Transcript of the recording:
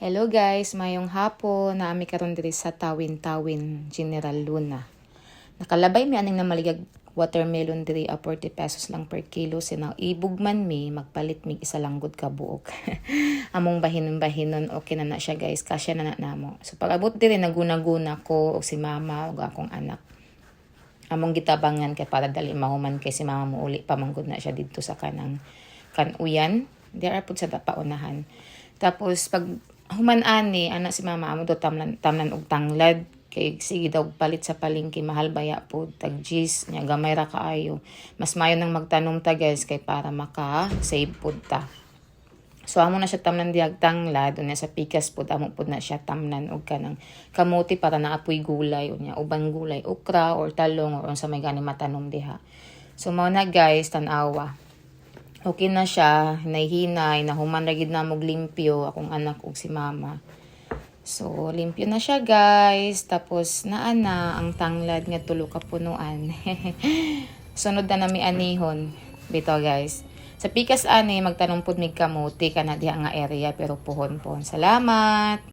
Hello guys, mayong hapon na ami karon diri sa Tawin-Tawin, General Luna. Nakalabay mi aning na maligag watermelon diri a 40 pesos lang per kilo. Sina ibugman mi magpalit mig isa lang gud ka buok. Among bahinon-bahinon okay na siya guys, kasya na namo. So pag-abot diri naguna-guna ko og si mama ug akong anak. Among gitabangan kay para dali mahuman kay si mama mo uli pamanggod na siya didto sa kanang kanuyan. There are pud sa paunahan. Tapos pag human ani ana si mama amo do tamnan og tanglad kay sige daw palit sa palengke mahal baya po tag gis nya gamay ra kaayo. Mas mayo nang magtanom ta guys kay para maka save pud ta. So amo na siya tamnan diag tanglad unya sa pikas pud amo pud na siya tamnan og kanang kamote para naapoy gulay unya uban gulay okra or talong or unsa may gani matanom diha. So mao na guys tan-awa. Okay na siya, hinay-hinay, nahuman ra gid na mog limpyo akong anak ug si mama. So limpyo na siya guys, tapos naa na ang tanglad nga tulo ka punuan. Sunod na nami anihon bitaw guys. Sa pikas ani magtanong pud mig kamote kana diha nga area pero puhon-puhon. Salamat.